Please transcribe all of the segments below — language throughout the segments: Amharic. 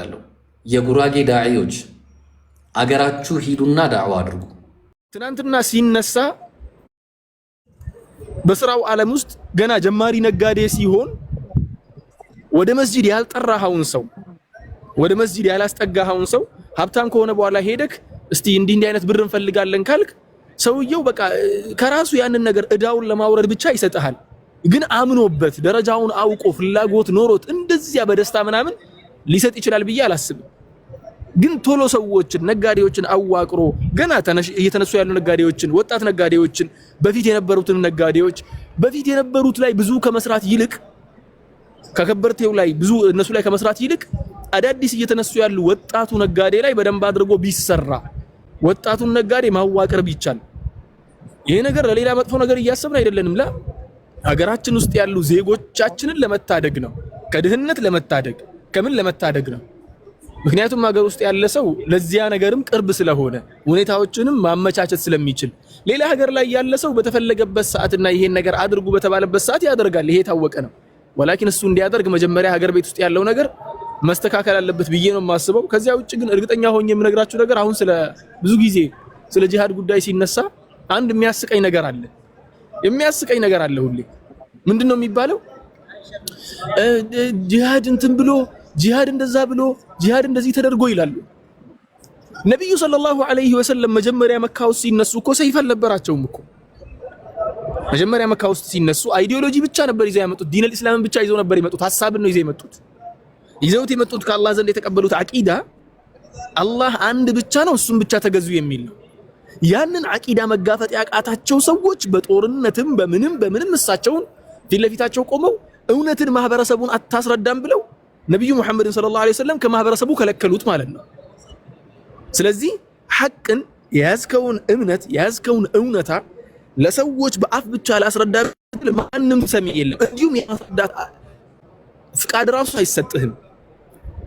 እናገራለሁ። የጉራጌ ዳዒዎች አገራችሁ ሂዱና ዳዕዋ አድርጉ። ትናንትና ሲነሳ በስራው ዓለም ውስጥ ገና ጀማሪ ነጋዴ ሲሆን ወደ መስጂድ ያልጠራኸውን ሰው ወደ መስጂድ ያላስጠጋኸውን ሰው ሀብታም ከሆነ በኋላ ሄደክ እስቲ እንዲህ አይነት ብር እንፈልጋለን ካልክ ሰውየው በቃ ከራሱ ያንን ነገር እዳውን ለማውረድ ብቻ ይሰጣል። ግን አምኖበት ደረጃውን አውቆ ፍላጎት ኖሮት እንደዚያ በደስታ ምናምን ሊሰጥ ይችላል ብዬ አላስብም። ግን ቶሎ ሰዎችን ነጋዴዎችን አዋቅሮ ገና እየተነሱ ያሉ ነጋዴዎችን ወጣት ነጋዴዎችን በፊት የነበሩትን ነጋዴዎች በፊት የነበሩት ላይ ብዙ ከመስራት ይልቅ ከከበርቴው ላይ ብዙ እነሱ ላይ ከመስራት ይልቅ አዳዲስ እየተነሱ ያሉ ወጣቱ ነጋዴ ላይ በደንብ አድርጎ ቢሰራ ወጣቱን ነጋዴ ማዋቀር ቢቻል ይሄ ነገር ለሌላ መጥፎ ነገር እያሰብን አይደለንም። ሀገራችን ውስጥ ያሉ ዜጎቻችንን ለመታደግ ነው። ከድህነት ለመታደግ ከምን ለመታደግ ነው? ምክንያቱም ሀገር ውስጥ ያለ ሰው ለዚያ ነገርም ቅርብ ስለሆነ ሁኔታዎችንም ማመቻቸት ስለሚችል ሌላ ሀገር ላይ ያለ ሰው በተፈለገበት ሰዓትና ይሄን ነገር አድርጉ በተባለበት ሰዓት ያደርጋል። ይሄ ታወቀ ነው። ወላኪን እሱ እንዲያደርግ መጀመሪያ ሀገር ቤት ውስጥ ያለው ነገር መስተካከል አለበት ብዬ ነው የማስበው። ከዚያ ውጭ ግን እርግጠኛ ሆኜ የምነግራችሁ ነገር አሁን ብዙ ጊዜ ስለ ጂሃድ ጉዳይ ሲነሳ አንድ የሚያስቀኝ ነገር አለ። የሚያስቀኝ ነገር አለ ሁሌ ምንድነው የሚባለው? ጂሃድ እንትን ብሎ ጂሃድ እንደዛ ብሎ ጂሃድ እንደዚህ ተደርጎ ይላሉ። ነብዩ ሰለላሁ ዐለይሂ ወሰለም መጀመሪያ መካ ውስጥ ሲነሱ እኮ ሰይፍ አልነበራቸውም እኮ። መጀመሪያ መካ ውስጥ ሲነሱ አይዲዮሎጂ ብቻ ነበር ይዘው ያመጡት። ዲነል ኢስላምን ብቻ ይዘው ነበር የመጡት። ሐሳብን ነው ይዘው የመጡት። ይዘውት የመጡት ከአላህ ዘንድ የተቀበሉት አቂዳ አላህ አንድ ብቻ ነው፣ እሱም ብቻ ተገዙ የሚል ነው። ያንን አቂዳ መጋፈጥ ያቃታቸው ሰዎች በጦርነትም በምንም እሳቸውን ፊት ለፊታቸው ቆመው እውነትን ማህበረሰቡን አታስረዳም ብለው ነብዩ መሐመድን ሰለላሁ ዐለይሂ ወሰለም ከማህበረሰቡ ከለከሉት ማለት ነው። ስለዚህ ሐቅን የያዝከውን እምነት የያዝከውን እውነታ ለሰዎች በአፍ ብቻ ላስረዳ ማንም ሰሚ የለም። እንዲሁም የማስረዳት ፍቃድ ራሱ አይሰጥህም።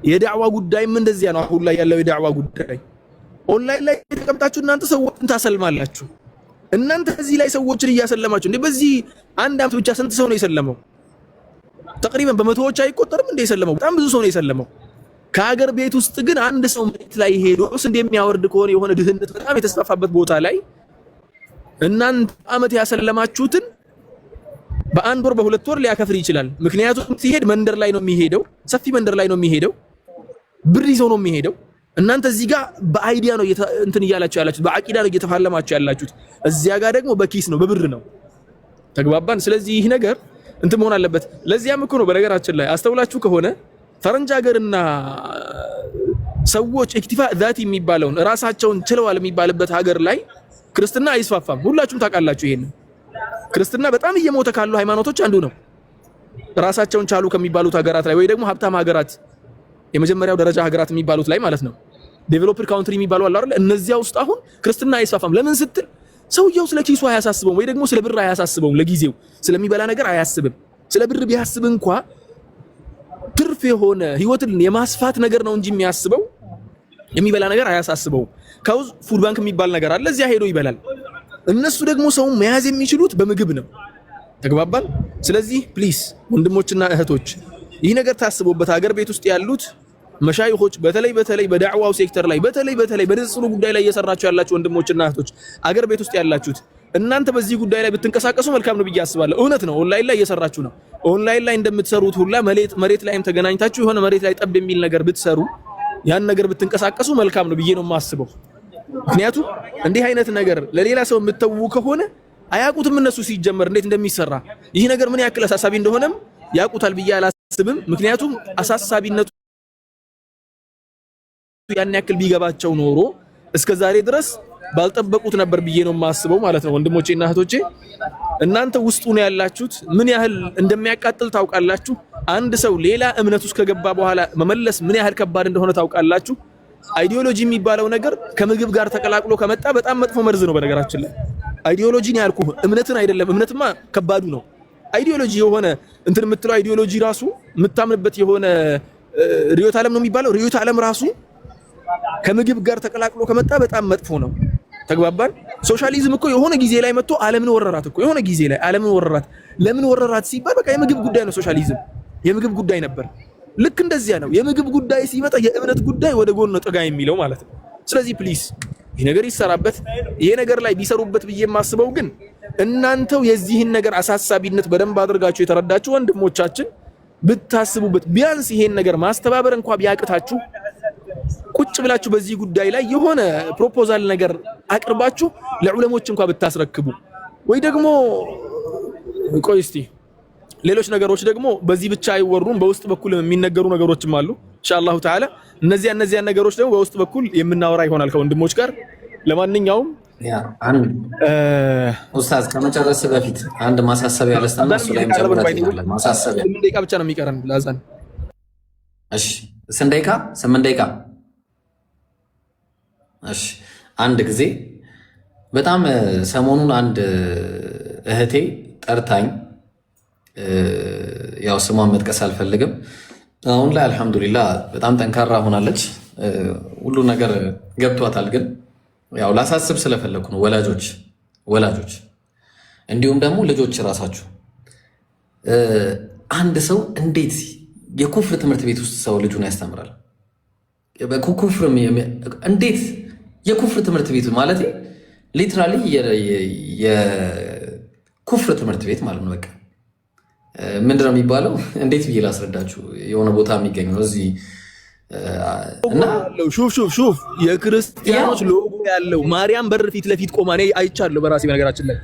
የዳዕዋ ጉዳይም እንደዚያ ነው። አሁን ላይ ያለው የዳዕዋ ጉዳይ ኦንላይን ላይ ተቀምጣችሁ እናንተ ሰዎችን ታሰልማላችሁ። እናንተ እዚህ ላይ ሰዎችን እያሰለማችሁ እንዴ! በዚህ አንድ አመት ብቻ ስንት ሰው ነው የሰለመው? ተቅሪበን በመቶዎች አይቆጠርም እንደ የሰለመው። በጣም ብዙ ሰው ነው የሰለመው። ከሀገር ቤት ውስጥ ግን አንድ ሰው መሬት ላይ ሄዶ እንደሚያወርድ ከሆነ የሆነ ድህነት በጣም የተስፋፋበት ቦታ ላይ እናንተ አመት ያሰለማችሁትን በአንድ ወር በሁለት ወር ሊያከፍር ይችላል። ምክንያቱም ሲሄድ መንደር ላይ ነው የሚሄደው፣ ሰፊ መንደር ላይ ነው የሚሄደው፣ ብር ይዞ ነው የሚሄደው። እናንተ እዚህ ጋር በአይዲያ ነው እንትን እያላችሁ ያላችሁት፣ በአቂዳ ነው እየተፋለማችሁ ያላችሁት። እዚያ ጋር ደግሞ በኪስ ነው በብር ነው። ተግባባን? ስለዚህ ይህ ነገር እንትን መሆን አለበት። ለዚያም እኮ ነው በነገራችን ላይ አስተውላችሁ ከሆነ ፈረንጅ ሀገርና ሰዎች ኢክቲፋ ዛቲ የሚባለውን ራሳቸውን ችለዋል የሚባልበት ሀገር ላይ ክርስትና አይስፋፋም። ሁላችሁም ታውቃላችሁ ይሄን። ክርስትና በጣም እየሞተ ካሉ ሃይማኖቶች አንዱ ነው። ራሳቸውን ቻሉ ከሚባሉት ሀገራት ላይ ወይ ደግሞ ሀብታም ሀገራት የመጀመሪያው ደረጃ ሀገራት የሚባሉት ላይ ማለት ነው። ዴቨሎፕድ ካውንትሪ የሚባሉ አለ አይደል? እነዚያ ውስጥ አሁን ክርስትና አይስፋፋም። ለምን ስትል ሰውየው ስለ ኪሱ አያሳስበውም፣ ወይ ደግሞ ስለ ብር አያሳስበውም። ለጊዜው ስለሚበላ ነገር አያስብም። ስለ ብር ቢያስብ እንኳን ትርፍ የሆነ ህይወትን የማስፋት ነገር ነው እንጂ የሚያስበው የሚበላ ነገር አያሳስበውም። ካውዝ ፉድ ባንክ የሚባል ነገር አለ፣ እዚያ ሄዶ ይበላል። እነሱ ደግሞ ሰው መያዝ የሚችሉት በምግብ ነው። ተግባባን? ስለዚህ ፕሊስ ወንድሞችና እህቶች ይህ ነገር ታስቦበት ሀገር ቤት ውስጥ ያሉት መሻይኾች በተለይ በዳዕዋው ሴክተር ላይ በተለይ በንጽሩ ጉዳይ ላይ እየሰራችሁ ያላችሁ ወንድሞችና እህቶች ሀገር ቤት ውስጥ ያላችሁት እናንተ በዚህ ጉዳይ ላይ ብትንቀሳቀሱ መልካም ነው ብዬ አስባለሁ። እውነት ነው፣ ኦንላይን ላይ እየሰራችሁ ነው። ኦንላይን ላይ እንደምትሰሩት ሁላ መሬት ላይም ተገናኝታችሁ የሆነ መሬት ላይ ጠብ የሚል ነገር ብትሰሩ ያን ነገር ብትንቀሳቀሱ መልካም ነው ብዬ ነው የማስበው። ምክንያቱም እንዲህ አይነት ነገር ለሌላ ሰው የምትተዉ ከሆነ አያውቁትም እነሱ ሲጀመር እንዴት እንደሚሰራ ይህ ነገር ምን ያክል አሳሳቢ እንደሆነም ያውቁታል ብዬ አላስብም። ምክንያቱም አሳሳቢነቱ ያን ያክል ቢገባቸው ኖሮ እስከዛሬ ድረስ ባልጠበቁት ነበር ብዬ ነው የማስበው ማለት ነው። ወንድሞቼና እህቶቼ እናንተ ውስጡ ነው ያላችሁት፣ ምን ያህል እንደሚያቃጥል ታውቃላችሁ። አንድ ሰው ሌላ እምነት ውስጥ ከገባ በኋላ መመለስ ምን ያህል ከባድ እንደሆነ ታውቃላችሁ። አይዲዮሎጂ የሚባለው ነገር ከምግብ ጋር ተቀላቅሎ ከመጣ በጣም መጥፎ መርዝ ነው። በነገራችን ላይ አይዲዮሎጂን ያልኩህ እምነትን አይደለም። እምነትማ ከባዱ ነው። አይዲዮሎጂ የሆነ እንትን የምትለው አይዲዮሎጂ ራሱ የምታምንበት የሆነ ርዕዮተ ዓለም ነው የሚባለው። ርዕዮተ ዓለም ራሱ ከምግብ ጋር ተቀላቅሎ ከመጣ በጣም መጥፎ ነው። ተግባባን? ሶሻሊዝም እኮ የሆነ ጊዜ ላይ መጥቶ ዓለምን ወረራት እኮ። የሆነ ጊዜ ላይ ዓለምን ወረራት። ለምን ወረራት ሲባል በቃ የምግብ ጉዳይ ነው። ሶሻሊዝም የምግብ ጉዳይ ነበር። ልክ እንደዚያ ነው የምግብ ጉዳይ ሲመጣ የእምነት ጉዳይ ወደ ጎን ነው ጠጋ የሚለው ማለት ነው። ስለዚህ ፕሊስ ይሄ ነገር ይሰራበት። ይሄ ነገር ላይ ቢሰሩበት ብዬ የማስበው ግን እናንተው የዚህን ነገር አሳሳቢነት በደንብ አድርጋችሁ የተረዳችሁ ወንድሞቻችን ብታስቡበት፣ ቢያንስ ይሄን ነገር ማስተባበር እንኳን ቢያቅታችሁ ቁጭ ብላችሁ በዚህ ጉዳይ ላይ የሆነ ፕሮፖዛል ነገር አቅርባችሁ ለዑለሞች እንኳን ብታስረክቡ ወይ ደግሞ ቆይ እስቲ ሌሎች ነገሮች ደግሞ በዚህ ብቻ አይወሩም፣ በውስጥ በኩል የሚነገሩ ነገሮችም አሉ ኢንሻአላሁ ተዓላ። እነዚያ ነገሮች ደግሞ በውስጥ በኩል የምናወራ ይሆናል ከወንድሞች ጋር። ለማንኛውም ኡስታዝ ከመጨረስ በፊት አንድ ማሳሰቢያ ያለስና እሱ ላይም ጨምረን ማሳሰቢያ 8 ደቂቃ ብቻ ነው የሚቀረን ለአዛን። እሺ 8 ደቂቃ። እሺ አንድ ጊዜ በጣም ሰሞኑን አንድ እህቴ ጠርታኝ፣ ያው ስሟን መጥቀስ አልፈልግም። አሁን ላይ አልহামዱሊላህ በጣም ጠንካራ ሆናለች፣ ሁሉ ነገር ገብቷታል። ግን ያው ላሳስብ ስለፈለኩ ነው ወላጆች እንዲሁም ደግሞ ልጆች ራሳችሁ አንድ ሰው እንዴት የኩፍር ትምህርት ቤት ውስጥ ሰው ልጁን ያስተምራል? በኩፍር እንዴት የኩፍር ትምህርት ቤት ማለት ሊትራሊ የኩፍር ትምህርት ቤት ማለት ነው። በቃ ምንድነው የሚባለው? እንዴት ብዬ ላስረዳችሁ? የሆነ ቦታ የሚገኝ ነው እዚህ እና ሹፍ የክርስቲያኖች ሎጎ ያለው ማርያም በር ፊት ለፊት ቆማ እኔ አይቻለሁ በራሴ። በነገራችን ላይ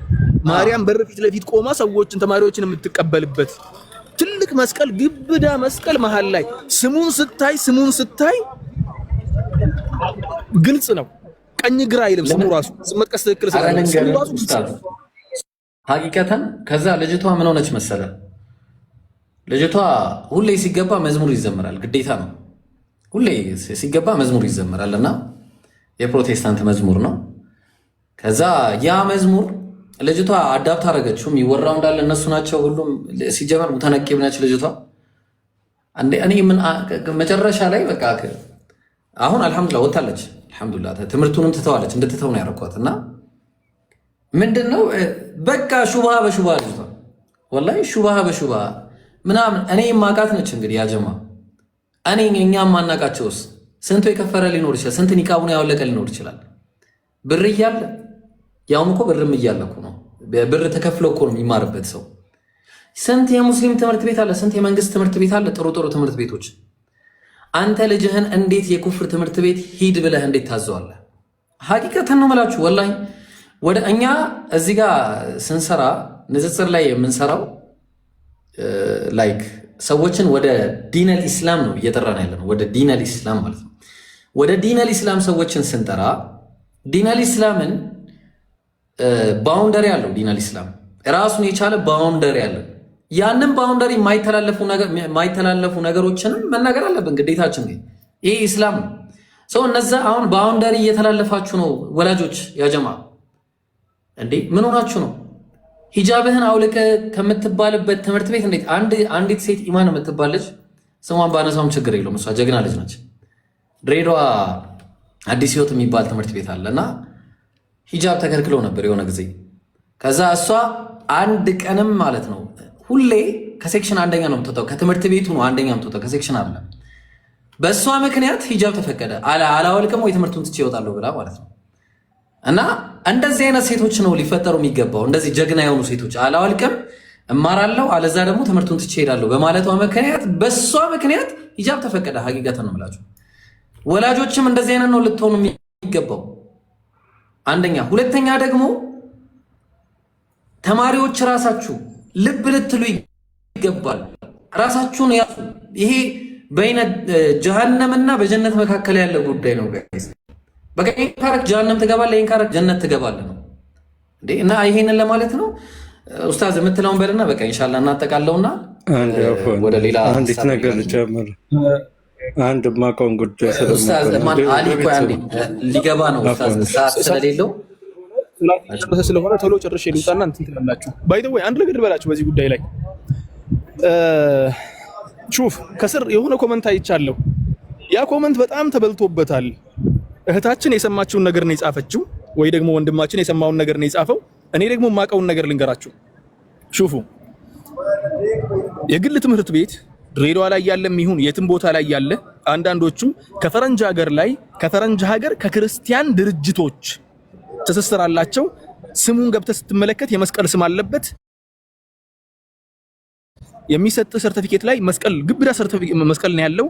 ማርያም በር ፊት ለፊት ቆማ ሰዎችን ተማሪዎችን የምትቀበልበት ትልቅ መስቀል፣ ግብዳ መስቀል መሃል ላይ ስሙን ስታይ ግልጽ ነው። ቀኝ ግራ አይልም ስሙ ራሱ መጥቀስ ትክክል ስለሆነ ሀቂቀተን። ከዛ ልጅቷ ምን ሆነች መሰለ? ልጅቷ ሁሌ ሲገባ መዝሙር ይዘምራል፣ ግዴታ ነው። ሁሌ ሲገባ መዝሙር ይዘምራል እና የፕሮቴስታንት መዝሙር ነው። ከዛ ያ መዝሙር ልጅቷ አዳፕት አደረገችው። የሚወራው እንዳለ እነሱ ናቸው ሁሉም። ሲጀመር ሙተነቂብ ነች ልጅቷ። እኔ ምን መጨረሻ ላይ በቃ አሁን አልহামዱሊላህ ወጣለች። አልহামዱሊላህ ትምህርቱንም ትተዋለች። እንድትተው ነው ያረኳት። እና ምንድነው በቃ ሹብሃ በሹብሃ ልጅቷ ወላሂ ሹብሃ በሹብሃ ምናምን። እኔ ማቃት ነች እንግዲህ ያጀማ እኛም ማናቃቸውስ ስንቱ የከፈረ ሊኖር ይችላል። ስንት ኒቃቡን ያወለቀ ሊኖር ይችላል። ብር እያለ ያውም እኮ ብርም እያለ እኮ ነው ብር ተከፍሎ እኮ ነው የሚማርበት ሰው። ስንት የሙስሊም ትምህርት ቤት አለ፣ ስንት የመንግስት ትምህርት ቤት አለ፣ ጥሩ ትምህርት ቤቶች። አንተ ልጅህን እንዴት የኩፍር ትምህርት ቤት ሂድ ብለህ እንዴት ታዘዋለህ? ሀቂቀተን ነው የምላችሁ ወላሂ። ወደ እኛ እዚህ ጋር ስንሰራ ንጽጽር ላይ የምንሰራው ላይክ ሰዎችን ወደ ዲነል ኢስላም ነው እየጠራን ያለ ነው። ወደ ዲነል ኢስላም ማለት ነው። ወደ ዲነል ኢስላም ሰዎችን ስንጠራ ዲነል ኢስላምን ባውንደሪ አለው። ዲነል ኢስላም ራሱን የቻለ ባውንደሪ አለው። ያንን ባውንደሪ የማይተላለፉ ነገሮችንም መናገር አለብን፣ ግዴታችን ነው። ይሄ ኢስላም ነው። ሰው እነዛ አሁን ባውንደሪ እየተላለፋችሁ ነው ወላጆች። ያጀማ እንዴ ምን ሆናችሁ ነው? ሂጃብህን አውልቀ ከምትባልበት ትምህርት ቤት እንዴት አንዲት ሴት ኢማን የምትባለች ስሟን ባነሳውም ችግር የለውም፣ እሷ ጀግና ልጅ ነች። ድሬዳዋ አዲስ ህይወት የሚባል ትምህርት ቤት አለ እና ሂጃብ ተከልክለው ነበር የሆነ ጊዜ። ከዛ እሷ አንድ ቀንም ማለት ነው ሁሌ ከሴክሽን አንደኛ ነው የምትወጣው፣ ከትምህርት ቤቱ ነው አንደኛ የምትወጣው፣ ከሴክሽን አለ። በእሷ ምክንያት ሂጃብ ተፈቀደ። አላወልቅም ወይ ትምህርቱን ትቼ እወጣለሁ ብላ ማለት ነው። እና እንደዚህ አይነት ሴቶች ነው ሊፈጠሩ የሚገባው። እንደዚህ ጀግና የሆኑ ሴቶች አላወልቅም እማራለሁ፣ አለዛ ደግሞ ትምህርቱን ትቼ እሄዳለሁ በማለቷ ምክንያት፣ በእሷ ምክንያት ሂጃብ ተፈቀደ። ሀቂቀትን ነው የምላችሁ። ወላጆችም እንደዚህ አይነት ነው ልትሆኑ የሚገባው አንደኛ። ሁለተኛ ደግሞ ተማሪዎች ራሳችሁ ልብ ልትሉ ይገባል። ራሳችሁን ያዙ። ይሄ በይነ ጀሃነምና በጀነት መካከል ያለ ጉዳይ ነው ጋይስ። በቃ ይሄን ካረክ ጀሃነም ትገባለህ፣ ይሄን ካረክ ጀነት ትገባለህ ነው እንዴ። እና ይሄንን ለማለት ነው ኡስታዝ የምትለውን በልና በቃ ኢንሻአላህ እናጠቃለውና ወደ ሌላ አንዲት ነገር ልጨምር። አንድ ማቆም ጉዳይ ኡስታዝ ማን አሊ ቆይ አንዴ ሊገባ ነው ኡስታዝ ሰዓት ስለሌለው ስለሆነ ቶሎ ጨርሼ ልውጣና እንትን ትላላችሁ። ባይ ዘ ወይ አንድ ነገር ልበላችሁ በዚህ ጉዳይ ላይ ሹፍ ከስር የሆነ ኮመንት አይቻለሁ። ያ ኮመንት በጣም ተበልቶበታል። እህታችን የሰማችውን ነገር ነው የጻፈችው፣ ወይ ደግሞ ወንድማችን የሰማውን ነገር ነው የጻፈው። እኔ ደግሞ የማውቀውን ነገር ልንገራችሁ። ሹፉ የግል ትምህርት ቤት ድሬዳዋ ላይ ያለም ይሁን የትም ቦታ ላይ ያለ አንዳንዶቹ ከፈረንጅ ሀገር ከክርስቲያን ድርጅቶች ትስስር አላቸው። ስሙን ገብተህ ስትመለከት የመስቀል ስም አለበት። የሚሰጥ ሰርቲፊኬት ላይ መስቀል ግብዳ ሰርቲፊኬት መስቀል ነው ያለው።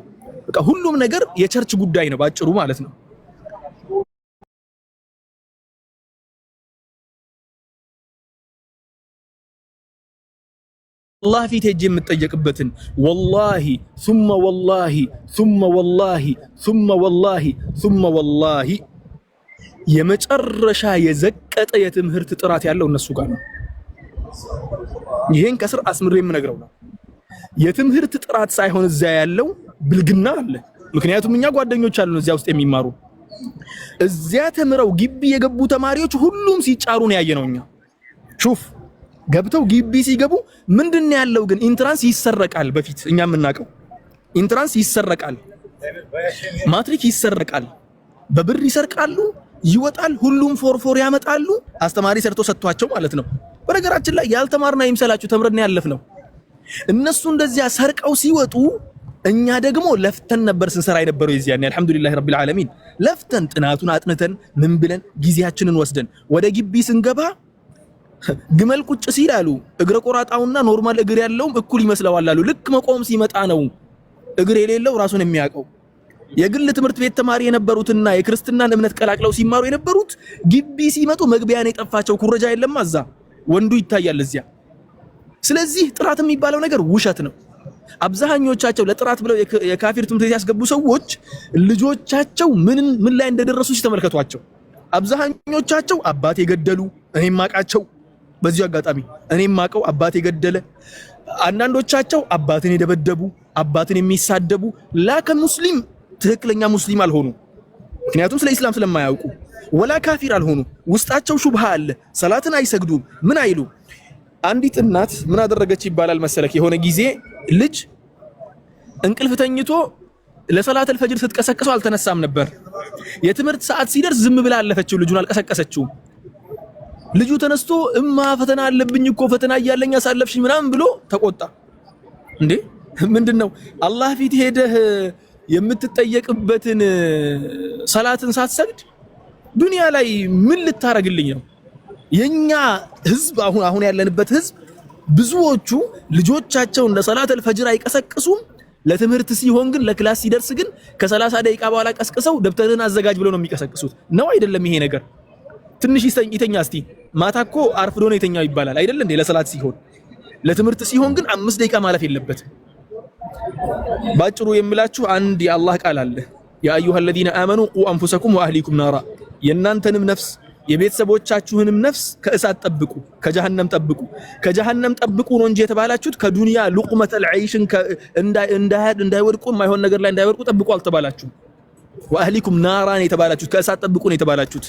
በቃ ሁሉም ነገር የቸርች ጉዳይ ነው ባጭሩ ማለት ነው። አላህ ፊት ሄጄ የምጠየቅበትን ወላሂ ثم والله ثم والله ثم والله ثم والله የመጨረሻ የዘቀጠ የትምህርት ጥራት ያለው እነሱ ጋር ነው። ይሄን ከስር አስምሬ የምነግረው ነው። የትምህርት ጥራት ሳይሆን እዛ ያለው ብልግና አለ። ምክንያቱም እኛ ጓደኞች አሉን እዚያ ውስጥ የሚማሩ እዚያ ተምረው ግቢ የገቡ ተማሪዎች ሁሉም ሲጫሩ ነው ያየነው እኛ። ሹፍ ገብተው ግቢ ሲገቡ ምንድነው ያለው ግን ኢንትራንስ ይሰረቃል። በፊት እኛ የምናውቀው ኢንትራንስ ይሰረቃል፣ ማትሪክ ይሰረቃል፣ በብር ይሰርቃሉ፣ ይወጣል። ሁሉም ፎርፎር ያመጣሉ። አስተማሪ ሰርቶ ሰጥቷቸው ማለት ነው። በነገራችን ላይ ያልተማርና ይምሰላችሁ ተምረን ያለፍነው። እነሱ እንደዚያ ሰርቀው ሲወጡ እኛ ደግሞ ለፍተን ነበር ስንሰራ የነበረው የዚያን አልহামዱሊላህ ረቢል ዓለሚን ለፍተን ጥናቱን አጥንተን ምን ብለን ጊዜያችንን ወስደን ወደ ግቢ ስንገባ ግመል ቁጭ ሲል አሉ እግረ ቆራጣውና ኖርማል እግር ያለውም እኩል ይመስለዋል አሉ። ልክ መቆም ሲመጣ ነው እግር የሌለው ራሱን የሚያቀው። የግል ትምህርት ቤት ተማሪ የነበሩትና የክርስትናን እምነት ቀላቅለው ሲማሩ የነበሩት ግቢ ሲመጡ መግቢያን የጠፋቸው ኩረጃ የለም አዛ ወንዱ ይታያል እዚያ። ስለዚህ ጥራት የሚባለው ነገር ውሸት ነው። አብዛኞቻቸው ለጥራት ብለው የካፊር ትምህርት ቤት ያስገቡ ሰዎች ልጆቻቸው ምን ላይ እንደደረሱ ሲተመልከቷቸው አብዛኞቻቸው አባት የገደሉ እኔም ማቃቸው በዚህ አጋጣሚ እኔም ማቀው አባት የገደለ አንዳንዶቻቸው አባትን የደበደቡ አባትን የሚሳደቡ ላከ ሙስሊም ትክክለኛ ሙስሊም አልሆኑ። ምክንያቱም ስለ ኢስላም ስለማያውቁ ወላ ካፊር አልሆኑ። ውስጣቸው ሹብሃ አለ። ሰላትን አይሰግዱም። ምን አይሉ። አንዲት እናት ምን አደረገች ይባላል መሰለክ? የሆነ ጊዜ ልጅ እንቅልፍ ተኝቶ ለሰላተል ፈጅር ስትቀሰቅሰው አልተነሳም ነበር። የትምህርት ሰዓት ሲደርስ ዝም ብላ አለፈችው። ልጁን አልቀሰቀሰችው። ልጁ ተነስቶ እማ ፈተና አለብኝ እኮ ፈተና እያለኝ አሳለፍሽኝ ምናምን ብሎ ተቆጣ። እንዴ ምንድነው አላህ ፊት ሄደህ የምትጠየቅበትን ሰላትን ሳትሰግድ ዱንያ ላይ ምን ልታረግልኝ ነው? የኛ ህዝብ አሁን ያለንበት ህዝብ ብዙዎቹ ልጆቻቸውን ለሰላተል ፈጅር አይቀሰቅሱም። ለትምህርት ሲሆን ግን ለክላስ ሲደርስ ግን ከ30 ደቂቃ በኋላ ቀስቅሰው ደብተርን አዘጋጅ ብለው ነው የሚቀሰቅሱት። ነው አይደለም? ይሄ ነገር ትንሽ ይተኛ እስቲ። ማታ እኮ አርፍዶ ነው የተኛው ይባላል አይደል እንዴ? ለሰላት ሲሆን። ለትምህርት ሲሆን ግን 5 ደቂቃ ማለፍ የለበትም። ባጭሩ የምላችሁ አንድ የአላህ ቃል አለ። ያ አዩሃ الذين آمنوا قوا أنفسكم وأهليكم نارا የናንተንም ነፍስ የቤተሰቦቻችሁንም ነፍስ ከእሳት ጠብቁ፣ ከጀሃነም ጠብቁ። ከጀሃነም ጠብቁ ነው እንጂ የተባላችሁት ከዱንያ ሉቅመተል ዐይሽን እንዳይወድቁ ማይሆን ነገር ላይ እንዳይወድቁ ጠብቁ አልተባላችሁም። ወአህሊኩም ናራን የተባላችሁት ከእሳት ጠብቁ ነው የተባላችሁት።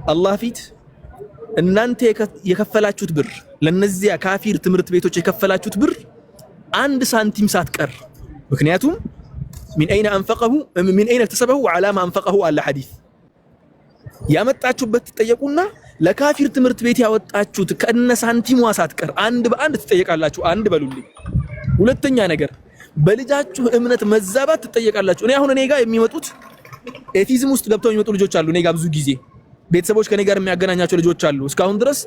አላህ ፊት እናንተ የከፈላችሁት ብር ለነዚያ ካፊር ትምህርት ቤቶች የከፈላችሁት ብር አንድ ሳንቲም ሳትቀር ምክንያቱም من أين أنفقه من أين اكتسبه وعلى ما أنفقه على حديث ያመጣችሁበት ተጠየቁና ለካፊር ትምህርት ቤት ያወጣችሁት ከነ ሳንቲም ሳትቀር አንድ በአንድ ተጠየቃላችሁ። አንድ በሉልኝ። ሁለተኛ ነገር በልጃችሁ እምነት መዛባት ተጠየቃላችሁ። እኔ ጋር የሚመጡት ኤቲዝም ውስጥ ገብተው የሚመጡ ልጆች አሉ። እኔ ጋር ብዙ ጊዜ ቤተሰቦች ከኔ ጋር የሚያገናኛቸው ልጆች አሉ። እስካሁን ድረስ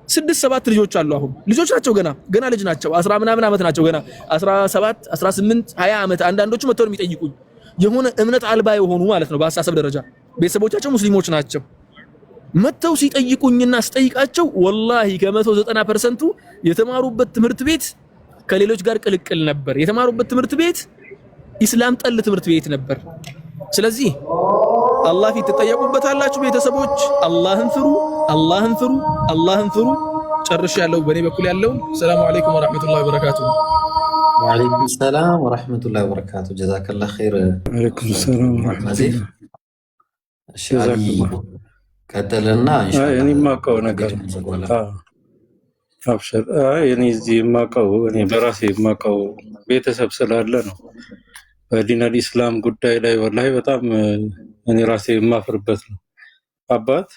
6-7 ልጆች አሉ። አሁን ልጆች ናቸው፣ ገና ልጅ ናቸው። 10 ምናምን ዓመት ናቸው። ገና 17 18 20 ዓመት። አንዳንዶቹ መተው የሚጠይቁኝ የሆነ እምነት አልባ የሆኑ ማለት ነው። በአስተሳሰብ ደረጃ ቤተሰቦቻቸው ሙስሊሞች ናቸው። መተው ሲጠይቁኝና ስጠይቃቸው ወላሂ ከ190% የተማሩበት ትምህርት ቤት ከሌሎች ጋር ቅልቅል ነበር። የተማሩበት ትምህርት ቤት ኢስላም ጠል ትምህርት ቤት ነበር። ስለዚህ አላህ ፊት ተጠየቁበታላችሁ። ቤተሰቦች አላህን ፍሩ፣ አላህን ፍሩ፣ አላህን ፍሩ። ጨርሻለሁ በእኔ በኩል ያለው። ሰላም አለይኩም ወራህመቱላሂ ወበረካቱሁ። ወአለይኩም ሰላም ወራህመቱላሂ ወበረካቱሁ። ጀዛከላህ ኸይር። ወአለይኩም ሰላም ወራህመቱላህ። እሺ ቀጥልና ኢንሻአላህ እኔ የማውቀው ነገር አብሽር። እኔ እዚህ የማውቀው እኔ በራሴ የማውቀው ቤተሰብ ስላለ ነው በዲነል ኢስላም ጉዳይ ላይ ወላሂ በጣም እኔ ራሴ የማፍርበት ነው። አባት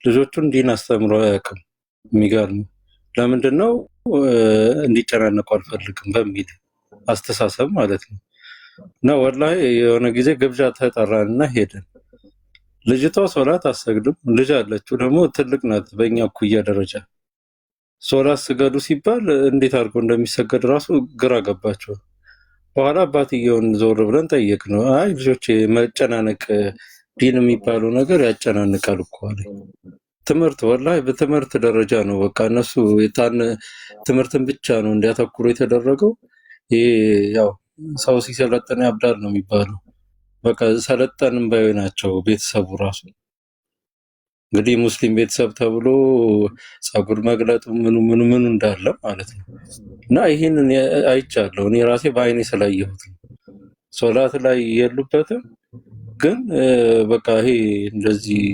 ልጆቹን ዲን አስተምሮ አያውቅም። የሚገርም ለምንድን ነው እንዲጨናነቁ አልፈልግም በሚል አስተሳሰብ ማለት ነው። እና ወላሂ የሆነ ጊዜ ግብዣ ተጠራንና ሄድን። ልጅቷ ሶላት አሰግድም፣ ልጅ አለችው ደግሞ ትልቅ ናት በእኛ እኩያ ደረጃ። ሶላት ስገዱ ሲባል እንዴት አድርጎ እንደሚሰገድ ራሱ ግራ ገባቸው። በኋላ አባትየውን ዞር ብለን ጠየቅ ነው። አይ ልጆቼ መጨናነቅ ዲን የሚባለው ነገር ያጨናንቃል እኮ አለኝ። ትምህርት ወላሂ በትምህርት ደረጃ ነው በቃ እነሱ ትምህርትን ብቻ ነው እንዲያተኩሩ የተደረገው። ይሄ ያው ሰው ሲሰለጥን ያብዳል ነው የሚባለው። በቃ ሰለጠንም ባይ ናቸው ቤተሰቡ ራሱ። እንግዲህ ሙስሊም ቤተሰብ ተብሎ ጸጉር መግለጡ ምኑ እንዳለ ማለት ነው። እና ይሄንን አይቻለሁ እኔ ራሴ በአይኔ ስላየሁት ነው። ሶላት ላይ የሉበትም ግን በቃ ይሄ እንደዚህ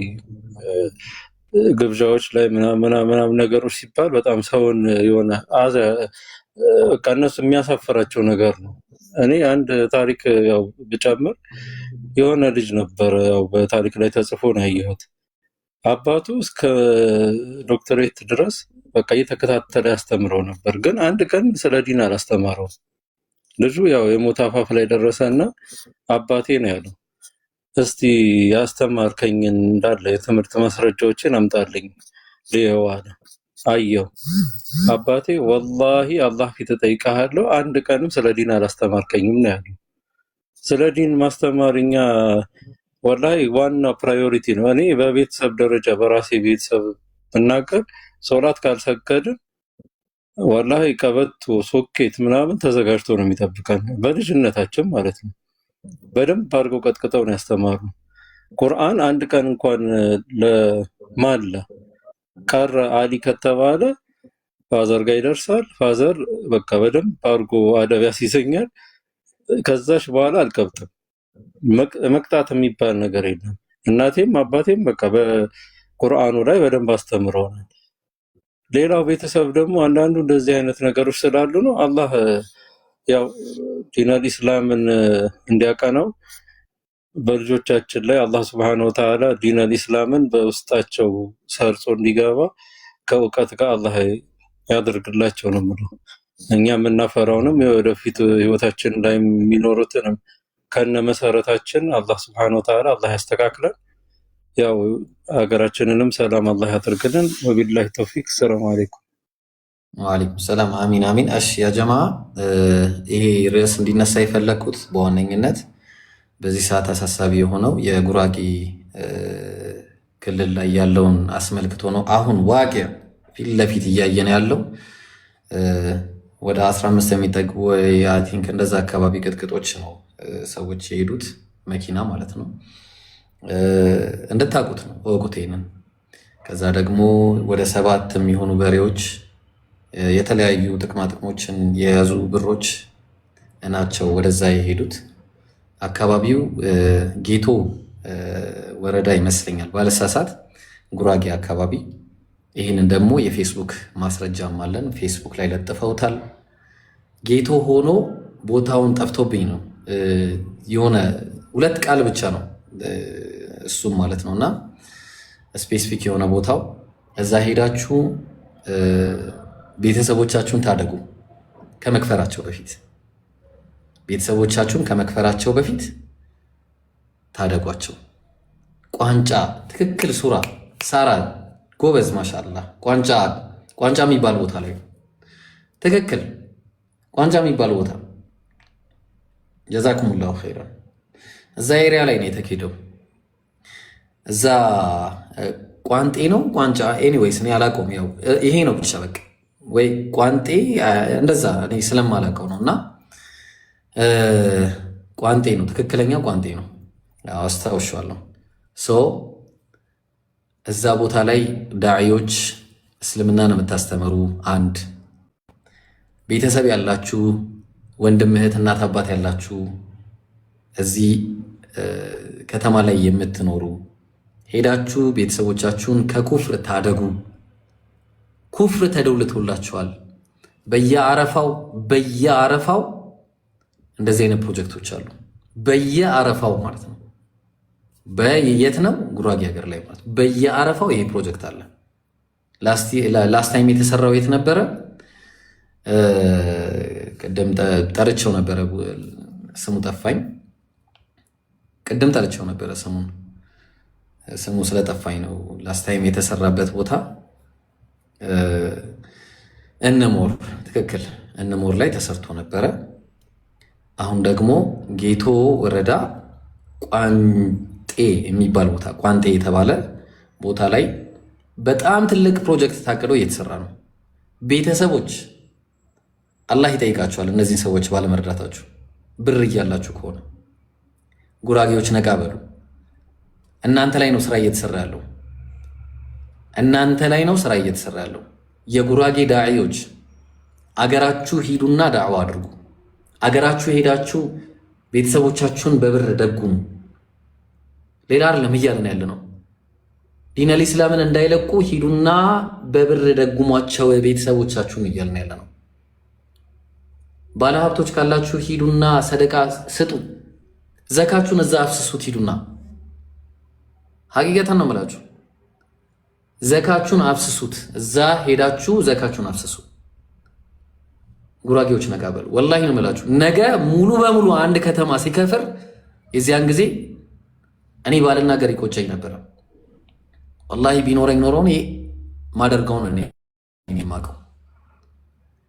ግብዣዎች ላይ ምናምን ነገሮች ሲባል በጣም ሰውን የሆነ በቃ እነሱ የሚያሳፍራቸው ነገር ነው። እኔ አንድ ታሪክ ያው ብጨምር የሆነ ልጅ ነበር ያው በታሪክ ላይ ተጽፎ ነው ያየሁት። አባቱ እስከ ዶክተሬት ድረስ በቃ እየተከታተለ ያስተምረው ነበር፣ ግን አንድ ቀን ስለ ዲን አላስተማረው። ልጁ ያው የሞት አፋፍ ላይ ደረሰና አባቴ ነው ያለው እስቲ ያስተማርከኝን እንዳለ የትምህርት ማስረጃዎችን አምጣልኝ ልየው አለ። አየው። አባቴ ወላሂ አላህ ፊት እጠይቅሃለሁ አንድ ቀንም ስለ ዲን አላስተማርከኝም ነው ያለው። ስለ ዲን ማስተማርኛ ወላሂ ዋና ፕራዮሪቲ ነው። እኔ በቤተሰብ ደረጃ በራሴ ቤተሰብ ብናገር ሶላት ካልሰገድን ወላሂ ቀበቶ ሶኬት ምናምን ተዘጋጅቶ ነው የሚጠብቀን በልጅነታችን ማለት ነው። በደንብ አድርገው ቀጥቅጠው ነው ያስተማሩ። ቁርአን አንድ ቀን እንኳን ለማለ ቀረ አሊ ከተባለ ፋዘር ጋር ይደርሳል። ፋዘር በቃ በደንብ አድርጎ አደብ ያስይዘኛል። ከዛሽ በኋላ አልቀብጥም። መቅጣት የሚባል ነገር የለም። እናቴም አባቴም በቃ በቁርአኑ ላይ በደንብ አስተምረውናል። ሌላው ቤተሰብ ደግሞ አንዳንዱ እንደዚህ አይነት ነገሮች ስላሉ ነው አላህ ያው ዲነል ኢስላምን እንዲያቀናው በልጆቻችን ላይ አላህ Subhanahu Wa Ta'ala ዲነል ኢስላምን በውስጣቸው ሰርጾ እንዲገባ ከእውቀት ጋር አላህ ያደርግላቸው ነው ማለት። እኛ የምናፈራውንም ወደፊት ህይወታችን ላይ የሚኖሩትንም ከነ መሰረታችን አላህ Subhanahu Wa Ta'ala አላህ ያስተካክለን። ያው ሀገራችንንም ሰላም አላህ ያደርግልን። ወቢላሂ ተውፊቅ። ሰላም አለይኩም። ወአለይኩም ሰላም። አሚን አሚን። እሺ ያ ጀማ ይሄ ርዕስ እንዲነሳ የፈለኩት በዋነኝነት በዚህ ሰዓት አሳሳቢ የሆነው የጉራጌ ክልል ላይ ያለውን አስመልክቶ ነው። አሁን ዋቂ ፊት ለፊት እያየን ያለው ወደ 15 የሚጠጉ አይ ቲንክ እንደዛ አካባቢ ቅጥቅጦች ነው ሰዎች የሄዱት መኪና ማለት ነው። እንድታቁት ነው ወቁት ይሄንን። ከዛ ደግሞ ወደ 7 የሚሆኑ በሬዎች የተለያዩ ጥቅማ ጥቅሞችን የያዙ ብሮች ናቸው ወደዛ የሄዱት። አካባቢው ጌቶ ወረዳ ይመስለኛል ባለሳሳት ጉራጌ አካባቢ። ይህንን ደግሞ የፌስቡክ ማስረጃም አለን፣ ፌስቡክ ላይ ለጥፈውታል። ጌቶ ሆኖ ቦታውን ጠፍቶብኝ ነው የሆነ 2 ቃል ብቻ ነው እሱም ማለት ነውና ስፔሲፊክ የሆነ ቦታው እዛ ሄዳችሁ ቤተሰቦቻችሁን ታደጉ ከመክፈራቸው በፊት ቤተሰቦቻችሁን ከመክፈራቸው በፊት ታደጓቸው። ቋንጫ ትክክል ሱራ ሳራ ጎበዝ ማሻአላ። ቋንጫ የሚባል ቦታ ላይ ትክክል ቋንጫ የሚባል ቦታ ጀዛኩሙላሁ ኸይራን። እዛ ኤሪያ ላይ ነው የተኬደው። እዛ ቋንጤ ነው ቋንጫ ኤኒዌይስ እኔ አላውቀውም። ያው ይሄ ነው ብቻ በቃ ወይ ቋንጤ እንደዛ እኔ ስለማላውቀው ነውና ቋንጤ ነው ትክክለኛ ቋንጤ ነው አስታውሻለሁ። እዛ ቦታ ላይ ዳዒዎች እስልምናን የምታስተምሩ አንድ ቤተሰብ ያላችሁ ወንድም እህት እናት አባት ያላችሁ እዚህ ከተማ ላይ የምትኖሩ ሄዳችሁ ቤተሰቦቻችሁን ከኩፍር ታደጉ። ኩፍር ተደውልቶላችኋል። በየአረፋው እንደዚህ አይነት ፕሮጀክቶች አሉ። በየአረፋው ማለት ነው። በየት ነው? ጉራጌ ሀገር ላይ ማለት በየአረፋው ይሄ ፕሮጀክት አለ። ላስት ታይም የተሰራው የት ነበረ? ቅድም ጠርቼው ነበረ፣ ስሙ ጠፋኝ። ቅድም ጠርቼው ነበረ ስሙ ስለጠፋኝ ነው። ላስት ታይም የተሰራበት ቦታ እንሞር፣ ትክክል እንሞር ላይ ተሰርቶ ነበረ። አሁን ደግሞ ጌቶ ወረዳ ቋንጤ የሚባል ቦታ፣ ቋንጤ የተባለ ቦታ ላይ በጣም ትልቅ ፕሮጀክት ታቅዶ እየተሰራ ነው። ቤተሰቦች አላህ ይጠይቃችኋል፣ እነዚህን ሰዎች ባለመርዳታችሁ። ብር እያላችሁ ከሆነ ጉራጌዎች ነቃ በሉ። እናንተ ላይ ነው ስራ እየተሰራ ያለው፣ እናንተ ላይ ነው ስራ እየተሰራ ያለው። የጉራጌ ዳዒዎች አገራችሁ ሂዱና ዳዕዋ አድርጉ። አገራችሁ ሄዳችሁ ቤተሰቦቻችሁን በብር ደጉሙ። ሌላ አይደለም እያልን ያለ ነው። ዲነል ኢስላምን እንዳይለቁ ሂዱና በብር ደጉሟቸው ቤተሰቦቻችሁን እያልን ያለ ነው። ባለሀብቶች ካላችሁ ሂዱና ሰደቃ ስጡ። ዘካችሁን እዛ አፍስሱት። ሂዱና ሀቂቀተን ነው የምላችሁ፣ ዘካችሁን አፍስሱት። እዛ ሄዳችሁ ዘካችሁን አፍስሱ። ጉራጌዎች ነቃ በሉ። ወላሂ ነው የምላችሁ። ነገ ሙሉ በሙሉ አንድ ከተማ ሲከፍር የዚያን ጊዜ እኔ ባልናገር ይቆጨኝ ነበረ። ወላሂ ቢኖረኝ ኖረውን ማደርገውን እኔ የማውቀው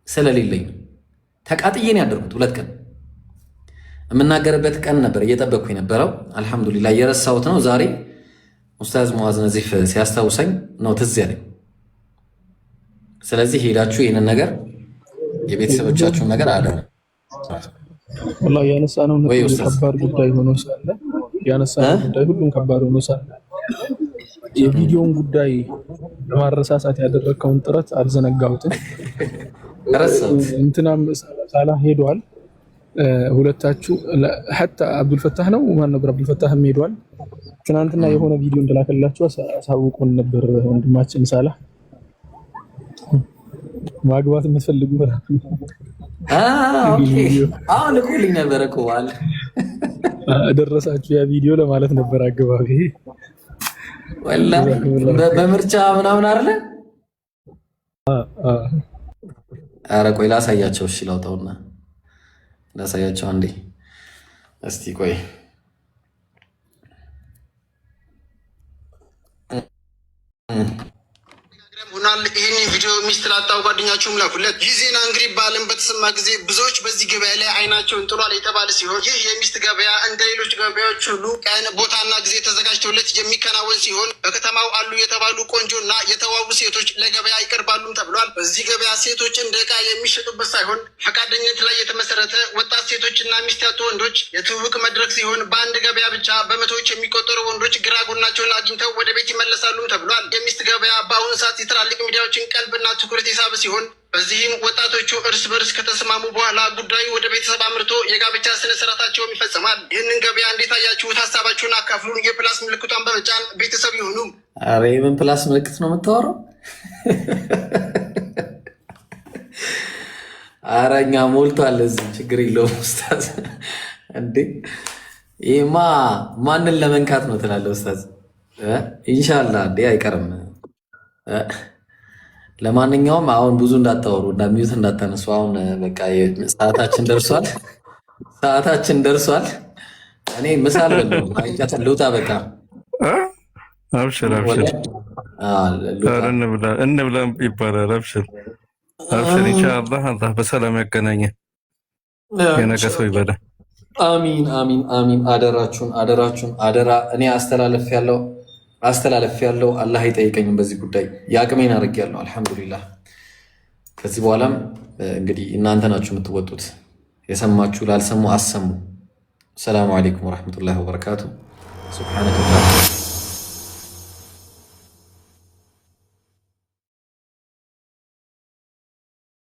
ስለሌለኝ ተቃጥዬን ያደርጉት 2 ቀን የምናገርበት ቀን ነበር እየጠበቅኩ የነበረው። አልሐምዱሊላህ የረሳሁት ነው። ዛሬ ኡስታዝ ሙአዝ ነዚፍ ሲያስታውሰኝ ነው ትዝ ያለኝ። ስለዚህ ሄዳችሁ ይህንን ነገር የቤተሰቦቻችሁን ነገር አለ ወላሂ ያነሳነው ከባድ ጉዳይ ሆኖ ሳለ ያነሳነው ጉዳይ ሁሉም ከባድ ሆኖ ሳለ የቪዲዮውን ጉዳይ ለማረሳሳት ያደረከውን ጥረት አልዘነጋሁትም። እንትናም ሳላ ሄዷል። ሁለታችሁ ሐታ አብዱልፈታህ ነው ማን ነበር? አብዱልፈታህም ሄዷል። ትናንትና የሆነ ቪዲዮ እንደላከላችሁ አሳውቆን ነበር ወንድማችን ሳላ። ማግባት የምትፈልጉ አሁን ልኩልኝ ነበር እኮ አለ ደረሳችሁ ያ ቪዲዮ ለማለት ነበር አገባቢ። ወላሂ በምርጫ ምናምን አይደለ? ኧረ ቆይ ላሳያቸው። እሺ ላውጣውና ላሳያቸው አንዴ እስቲ ቆይ። ሆናል። ይህን ቪዲዮ ሚስት ላጣው ጓደኛችሁም ላኩለት። ይህ ዜና እንግዲህ በዓለም በተሰማ ጊዜ ብዙዎች በዚህ ገበያ ላይ አይናቸውን ጥሏል የተባለ ሲሆን ይህ የሚስት ገበያ እንደ ሌሎች ገበያዎች ሁሉ ቀን ቦታና ጊዜ ተዘጋጅተውለት የሚከናወን ሲሆን በከተማው አሉ የተባሉ ቆንጆና የተዋቡ ሴቶች ለገበያ ይቀርባሉም ተብሏል። በዚህ ገበያ ሴቶች እንደ ዕቃ የሚሸጡበት ሳይሆን ፈቃደኝነት ላይ የተመሰረተ ወጣት ሴቶችና ሚስት ያጡ ወንዶች የትውውቅ መድረክ ሲሆን በአንድ ገበያ ብቻ በመቶዎች የሚቆጠሩ ወንዶች ግራ ጎናቸውን አግኝተው ወደ ቤት ይመለሳሉም ተብሏል። የሚስት ገበያ በአሁኑ ሰዓት ትላልቅ ሚዲያዎችን ቀልብና ትኩረት የሳበ ሲሆን በዚህም ወጣቶቹ እርስ በርስ ከተስማሙ በኋላ ጉዳዩ ወደ ቤተሰብ አምርቶ የጋብቻ ስነ ስርዓታቸውም ይፈጸማል። ይህንን ገበያ እንዴት አያችሁት? ሀሳባችሁን አካፍሉን። የፕላስ ምልክቷን በመጫን ቤተሰብ ይሁኑ። ኧረ የምን ፕላስ ምልክት ነው የምታወራው? ኧረ እኛ ሞልቷል እዚህ፣ ችግር የለውም ኡስታዝ። እንዴ ይህማ ማንን ለመንካት ነው ትላለህ ኡስታዝ? ኢንሻላህ እንዴ አይቀርም። ለማንኛውም አሁን ብዙ እንዳታወሩ እና ሚዩት እንዳታነሱ። አሁን በቃ ሰዓታችን ደርሷል። እኔ ምሳል በለው አይቻት ልውጣ። በቃ አብሽር እንብላ ይባላል። አብሽር ኢንሻአላህ አላህ በሰላም ያገናኘን። የነገ ሰው ይበላል። አሚን አሚን አሚን። አደራችሁን አደራ። እኔ አስተላለፍ ያለው አላህ አይጠይቀኝም በዚህ ጉዳይ፣ የአቅሜን አድርጌያለሁ። አልሐምዱሊላህ። ከዚህ በኋላም እንግዲህ እናንተ ናችሁ የምትወጡት። የሰማችሁ ላልሰሙ አሰሙ። ሰላሙ አለይኩም ወረሕመቱላሂ ወበረካቱ። ሱብሓነከ